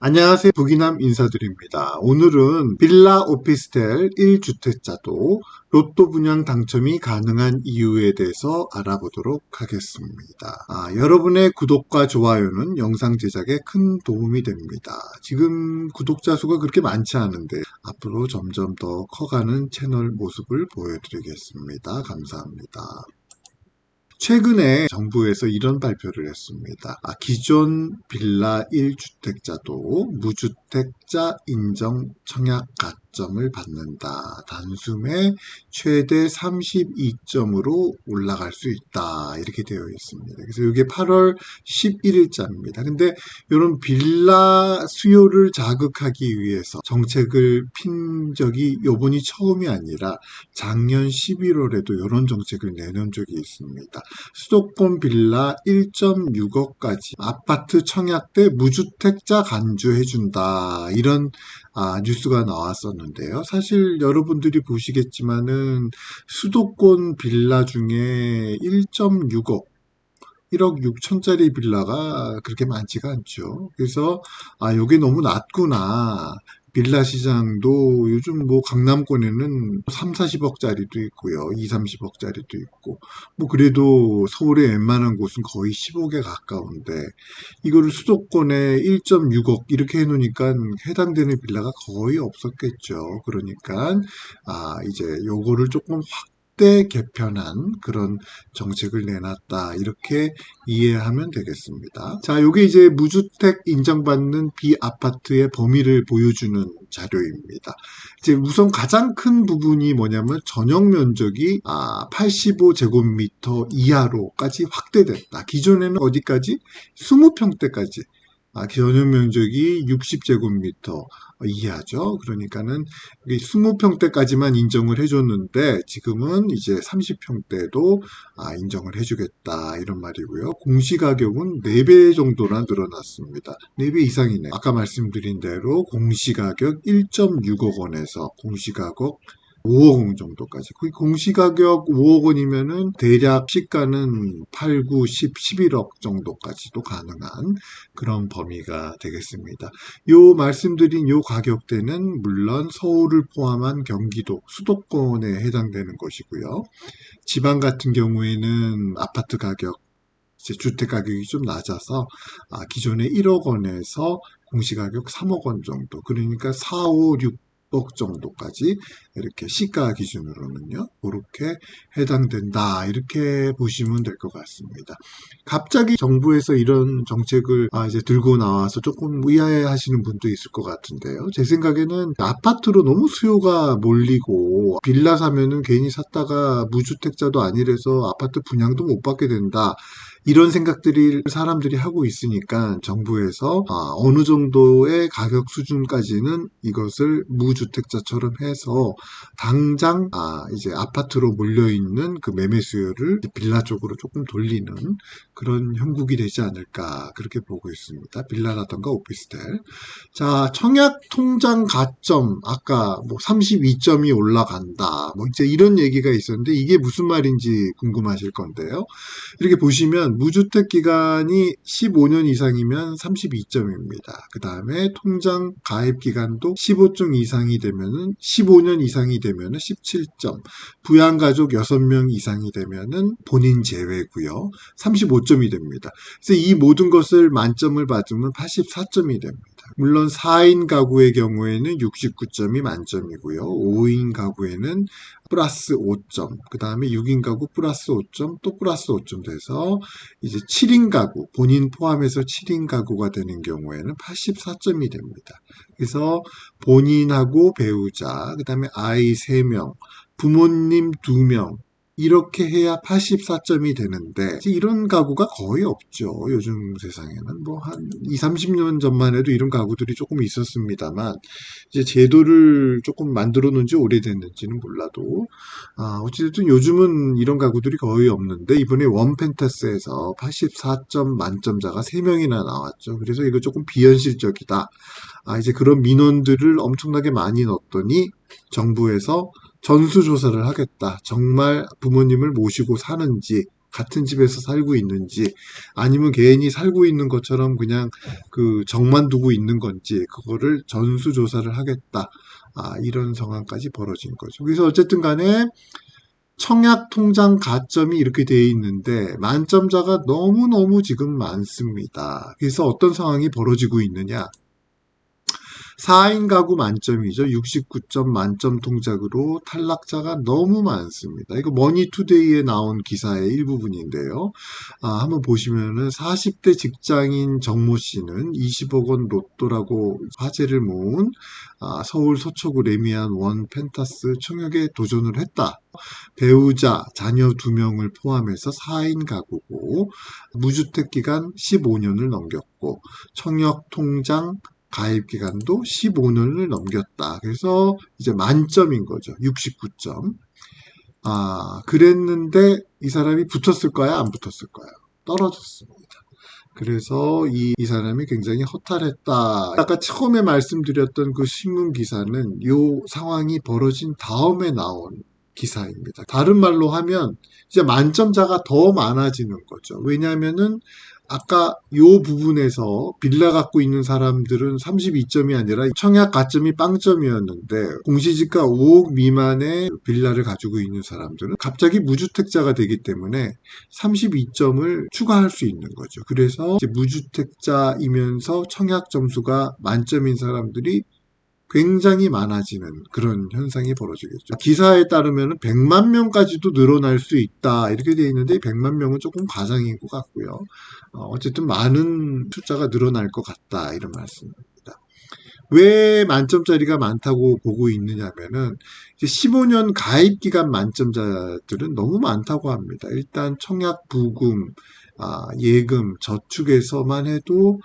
안녕하세요. 북이남 인사드립니다. 오늘은 빌라 오피스텔 1주택자도 로또 분양 당첨이 가능한 이유에 대해서 알아보도록 하겠습니다. 여러분의 구독과 좋아요는 영상 제작에 큰 도움이 됩니다. 지금 구독자 수가 그렇게 많지 않은데 앞으로 점점 더 커가는 채널 모습을 보여드리겠습니다. 감사합니다. 최근에 정부에서 이런 발표를 했습니다. 기존 빌라 1주택자도 무주택자 인정 청약 가점을 받는다. 단숨에 최대 32점으로 올라갈 수 있다. 이렇게 되어 있습니다. 그래서 이게 8월 11일자입니다. 근데 이런 빌라 수요를 자극하기 위해서 정책을 핀 적이 요번이 처음이 아니라 작년 11월에도 이런 정책을 내놓은 적이 있습니다. 수도권 빌라 1.6억까지 아파트 청약 때 무주택자 간주해준다. 이런 뉴스가 나왔었는데요. 사실 여러분들이 보시겠지만은 수도권 빌라 중에 1.6억 1억 6천짜리 빌라가 그렇게 많지가 않죠. 그래서 요게 너무 낮구나. 빌라 시장도 요즘 뭐 강남권에는 3, 40억짜리도 있고요. 2, 30억짜리도 있고. 뭐 그래도 서울의 웬만한 곳은 거의 10억에 가까운데 이거를 수도권에 1.6억 이렇게 해놓으니까 해당되는 빌라가 거의 없었겠죠. 그러니까 이제 요거를 조금 확대 개편한 그런 정책을 내놨다. 이렇게 이해하면 되겠습니다. 자, 요게 이제 무주택 인정받는 비아파트의 범위를 보여주는 자료입니다. 이제 우선 가장 큰 부분이 뭐냐면 전용 면적이 85제곱미터 이하로까지 확대됐다. 기존에는 어디까지? 20평대까지. 전용 면적이 60제곱미터 이하죠. 그러니까는 20평대까지만 인정을 해줬는데 지금은 이제 30평대도 인정을 해주겠다 이런 말이고요. 공시가격은 4배 정도나 늘어났습니다. 4배 이상이네. 아까 말씀드린 대로 공시가격 1.6억 원에서 공시가격 5억 원 정도까지. 그 공시가격 5억 원이면은 대략 시가는 8, 9, 10, 11억 정도까지도 가능한 그런 범위가 되겠습니다. 요 말씀드린 요 가격대는 물론 서울을 포함한 경기도 수도권에 해당되는 것이고요. 지방 같은 경우에는 아파트 가격 주택 가격이 좀 낮아서 기존에 1억 원에서 공시가격 3억 원 정도, 그러니까 4, 5, 6억 정도까지 이렇게 시가 기준으로는요, 그렇게 해당된다 이렇게 보시면 될 것 같습니다. 갑자기 정부에서 이런 정책을 이제 들고 나와서 조금 의아해하시는 분도 있을 것 같은데요. 제 생각에는 아파트로 너무 수요가 몰리고 빌라 사면은 괜히 샀다가 무주택자도 아니래서 아파트 분양도 못 받게 된다. 이런 생각들이 사람들이 하고 있으니까 정부에서 어느 정도의 가격 수준까지는 이것을 무주택자처럼 해서 당장 이제 아파트로 몰려있는 그 매매 수요를 빌라 쪽으로 조금 돌리는 그런 형국이 되지 않을까 그렇게 보고 있습니다. 빌라라던가 오피스텔. 자, 청약 통장 가점 아까 뭐 32점이 올라간다. 뭐 이제 이런 얘기가 있었는데 이게 무슨 말인지 궁금하실 건데요. 이렇게 보시면 무주택 기간이 15년 이상이면 32점입니다. 그 다음에 통장 가입 기간도 15점 이상이 되면은 15년 이상이 되면은 17점. 부양가족 6명 이상이 되면은 본인 제외고요. 35점이 됩니다. 그래서 이 모든 것을 만점을 받으면 84점이 됩니다. 물론 4인 가구의 경우에는 69점이 만점이고요. 5인 가구에는 플러스 5점, 그 다음에 6인 가구 플러스 5점, 또 플러스 5점 돼서 이제 7인 가구, 본인 포함해서 7인 가구가 되는 경우에는 84점이 됩니다. 그래서 본인하고 배우자, 그 다음에 아이 3명, 부모님 2명, 이렇게 해야 84점이 되는데 이런 가구가 거의 없죠. 요즘 세상에는 뭐 한 20, 30년 전만 해도 이런 가구들이 조금 있었습니다만 이제 제도를 조금 만들어 놓은 지 오래됐는지는 몰라도 어찌됐든 요즘은 이런 가구들이 거의 없는데 이번에 원펜타스에서 84점 만점자가 3명이나 나왔죠. 그래서 이거 조금 비현실적이다. 이제 그런 민원들을 엄청나게 많이 넣었더니 정부에서 전수조사를 하겠다. 정말 부모님을 모시고 사는지 같은 집에서 살고 있는지 아니면 개인이 살고 있는 것처럼 그냥 그 정만 두고 있는 건지 그거를 전수조사를 하겠다. 이런 상황까지 벌어진 거죠. 그래서 어쨌든 간에 청약 통장 가점이 이렇게 되어 있는데 만점자가 너무너무 지금 많습니다. 그래서 어떤 상황이 벌어지고 있느냐. 4인 가구 만점이죠. 69점 만점 동작으로 탈락자가 너무 많습니다. 이거 머니투데이에 나온 기사의 일부분인데요. 한번 보시면은 40대 직장인 정모 씨는 20억 원 로또라고 화제를 모은 서울 서초구 레미안 원 펜타스 청약에 도전을 했다. 배우자, 자녀 2명을 포함해서 4인 가구고 무주택 기간 15년을 넘겼고 청약 통장 가입 기간도 15년을 넘겼다. 그래서 이제 만점인 거죠. 69점. 그랬는데 이 사람이 붙었을까요? 안 붙었을까요? 떨어졌습니다. 그래서 이 사람이 굉장히 허탈했다. 아까 처음에 말씀드렸던 그 신문 기사는 이 상황이 벌어진 다음에 나온 기사입니다. 다른 말로 하면 이제 만점자가 더 많아지는 거죠. 왜냐하면은 아까 요 부분에서 빌라 갖고 있는 사람들은 32점이 아니라 청약 가점이 빵점이었는데 공시지가 5억 미만의 빌라를 가지고 있는 사람들은 갑자기 무주택자가 되기 때문에 32점을 추가할 수 있는 거죠. 그래서 이제 무주택자이면서 청약 점수가 만점인 사람들이 굉장히 많아지는 그런 현상이 벌어지겠죠. 기사에 따르면 100만 명까지도 늘어날 수 있다 이렇게 되어 있는데 100만 명은 조금 과장인 것 같고요. 어쨌든 많은 숫자가 늘어날 것 같다 이런 말씀입니다. 왜 만점짜리가 많다고 보고 있느냐면은 15년 가입 기간 만점자들은 너무 많다고 합니다. 일단 청약 부금, 예금, 저축에서만 해도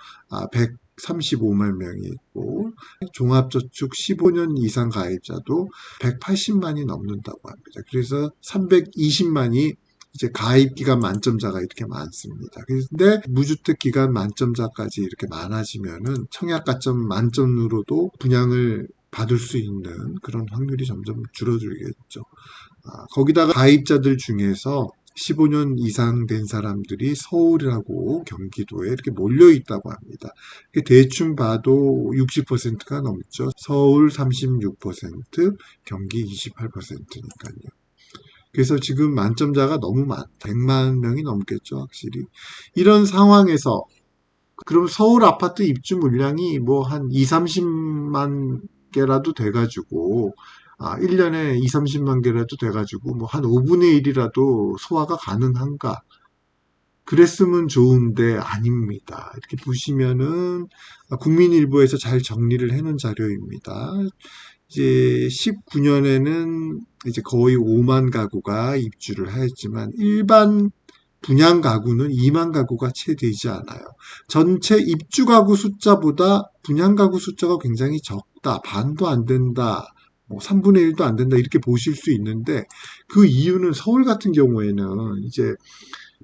135만 명이 있고 종합저축 15년 이상 가입자도 180만이 넘는다고 합니다. 그래서 320만이 이제 가입 기간 만점자가 이렇게 많습니다. 그런데 무주택 기간 만점자까지 이렇게 많아지면은 청약 가점 만점으로도 분양을 받을 수 있는 그런 확률이 점점 줄어들겠죠. 거기다가 가입자들 중에서 15년 이상 된 사람들이 서울하고 경기도에 이렇게 몰려 있다고 합니다. 대충 봐도 60%가 넘죠. 서울 36%, 경기 28%니까요. 그래서 지금 만점자가 너무 많다. 100만 명이 넘겠죠, 확실히. 이런 상황에서 그럼 서울 아파트 입주 물량이 뭐 한 2, 30만 개라도 돼가지고 1년에 2, 30만 개라도 돼가지고 뭐 한 5분의 1이라도 소화가 가능한가? 그랬으면 좋은데 아닙니다. 이렇게 보시면은 국민일보에서 잘 정리를 해놓은 자료입니다. 이제 19년에는 이제 거의 5만 가구가 입주를 하였지만 일반 분양 가구는 2만 가구가 채 되지 않아요. 전체 입주 가구 숫자보다 분양 가구 숫자가 굉장히 적다. 반도 안 된다. 뭐 3분의 1도 안 된다. 이렇게 보실 수 있는데 그 이유는 서울 같은 경우에는 이제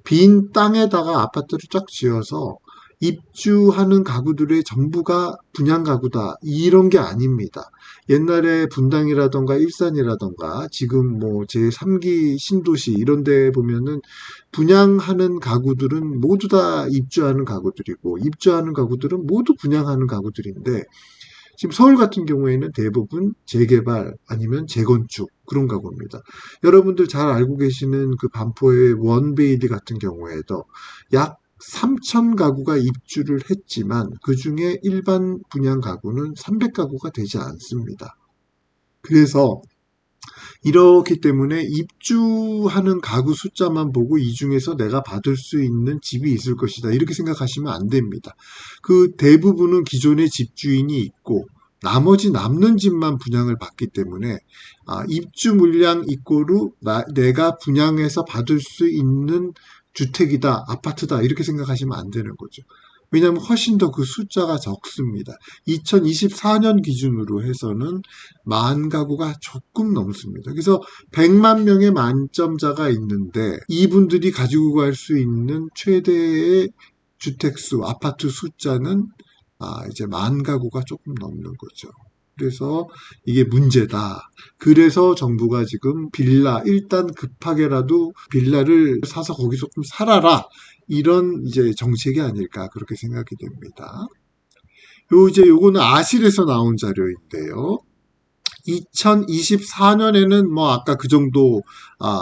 빈 땅에다가 아파트를 쫙 지어서 입주하는 가구들의 전부가 분양 가구다. 이런 게 아닙니다. 옛날에 분당이라던가 일산이라던가 지금 뭐 제3기 신도시 이런 데 보면은 분양하는 가구들은 모두 다 입주하는 가구들이고 입주하는 가구들은 모두 분양하는 가구들인데 지금 서울 같은 경우에는 대부분 재개발 아니면 재건축 그런 가구입니다. 여러분들 잘 알고 계시는 그 반포의 원베이리 같은 경우에도 약 3천 가구가 입주를 했지만 그 중에 일반 분양 가구는 300가구가 되지 않습니다. 그래서 이렇기 때문에 입주하는 가구 숫자만 보고 이 중에서 내가 받을 수 있는 집이 있을 것이다. 이렇게 생각하시면 안 됩니다. 그 대부분은 기존의 집주인이 있고 나머지 남는 집만 분양을 받기 때문에 입주 물량 이꼬르 내가 분양해서 받을 수 있는 주택이다, 아파트다 이렇게 생각하시면 안 되는 거죠. 왜냐하면 훨씬 더 그 숫자가 적습니다. 2024년 기준으로 해서는 만 가구가 조금 넘습니다. 그래서 100만 명의 만점자가 있는데 이분들이 가지고 갈 수 있는 최대의 주택수, 아파트 숫자는 이제 만 가구가 조금 넘는 거죠. 그래서 이게 문제다. 그래서 정부가 지금 빌라, 일단 급하게라도 빌라를 사서 거기서 좀 살아라. 이런 이제 정책이 아닐까 그렇게 생각이 됩니다. 요거는 아실에서 나온 자료인데요. 2024년에는 뭐 아까 그 정도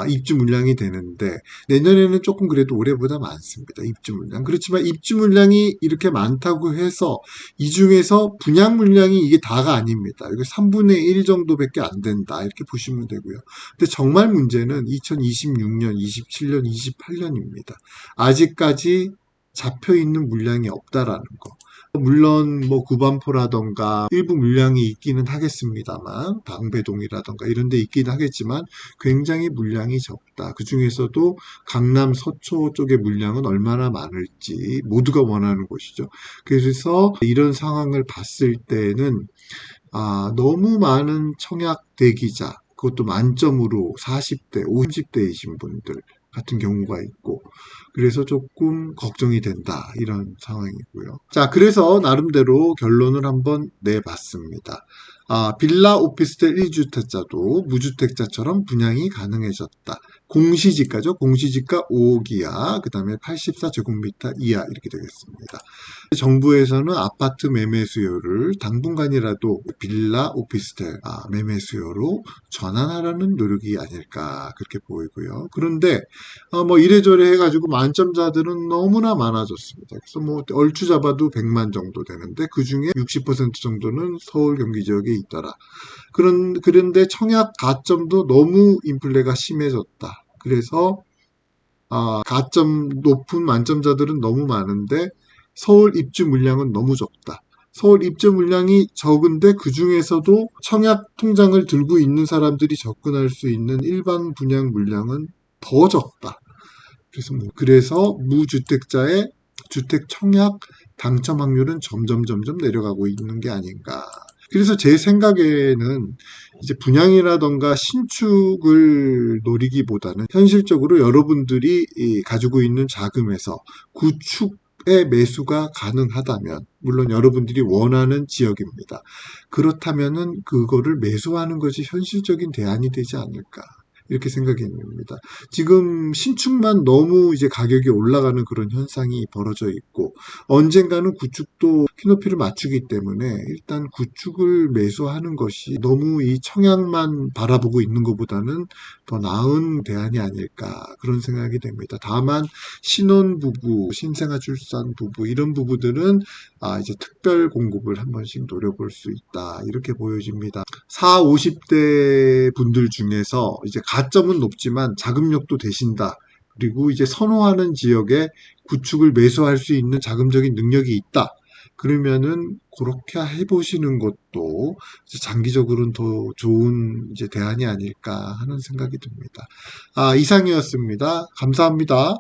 입주 물량이 되는데 내년에는 조금 그래도 올해보다 많습니다. 입주 물량. 그렇지만 입주 물량이 이렇게 많다고 해서 이 중에서 분양 물량이 이게 다가 아닙니다. 이거 3분의 1 정도밖에 안 된다. 이렇게 보시면 되고요. 근데 정말 문제는 2026년, 27년, 28년입니다. 아직까지 잡혀 있는 물량이 없다라는 거. 물론 뭐 구반포라던가 일부 물량이 있기는 하겠습니다만 방배동이라던가 이런 데 있긴 하겠지만 굉장히 물량이 적다. 그 중에서도 강남 서초 쪽의 물량은 얼마나 많을지 모두가 원하는 곳이죠. 그래서 이런 상황을 봤을 때는 너무 많은 청약 대기자, 그것도 만점으로 40대, 50대이신 분들 같은 경우가 있고, 그래서 조금 걱정이 된다. 이런 상황이고요. 자, 그래서 나름대로 결론을 한번 내봤습니다. 빌라 오피스텔 1주택자도 무주택자처럼 분양이 가능해졌다. 공시지가죠. 공시지가 5억 이하, 그 다음에 84제곱미터 이하 이렇게 되겠습니다. 정부에서는 아파트 매매 수요를 당분간이라도 빌라 오피스텔 매매 수요로 전환하려는 노력이 아닐까 그렇게 보이고요. 그런데 뭐 이래저래 해가지고 만점자들은 너무나 많아졌습니다. 그래서 뭐 얼추 잡아도 100만 정도 되는데 그 중에 60% 정도는 서울 경기 지역에 있더라. 그런데 청약 가점도 너무 인플레가 심해졌다. 그래서 가점 높은 만점자들은 너무 많은데 서울 입주 물량은 너무 적다. 서울 입주 물량이 적은데 그 중에서도 청약 통장을 들고 있는 사람들이 접근할 수 있는 일반 분양 물량은 더 적다. 그래서 무주택자의 주택 청약 당첨 확률은 점점 내려가고 있는 게 아닌가. 그래서 제 생각에는 이제 분양이라던가 신축을 노리기보다는 현실적으로 여러분들이 가지고 있는 자금에서 구축의 매수가 가능하다면, 물론 여러분들이 원하는 지역입니다. 그렇다면은 그거를 매수하는 것이 현실적인 대안이 되지 않을까. 이렇게 생각이 됩니다. 지금 신축만 너무 이제 가격이 올라가는 그런 현상이 벌어져 있고 언젠가는 구축도 키높이를 맞추기 때문에 일단 구축을 매수하는 것이 너무 이 청약만 바라보고 있는 것보다는 더 나은 대안이 아닐까 그런 생각이 됩니다. 다만 신혼부부, 신생아 출산 부부 이런 부부들은 이제 특별 공급을 한 번씩 노려볼 수 있다 이렇게 보여집니다. 4, 50대 분들 중에서 이제 가점은 높지만 자금력도 되신다. 그리고 이제 선호하는 지역에 구축을 매수할 수 있는 자금적인 능력이 있다. 그러면은 그렇게 해보시는 것도 장기적으로는 더 좋은 이제 대안이 아닐까 하는 생각이 듭니다. 이상이었습니다. 감사합니다.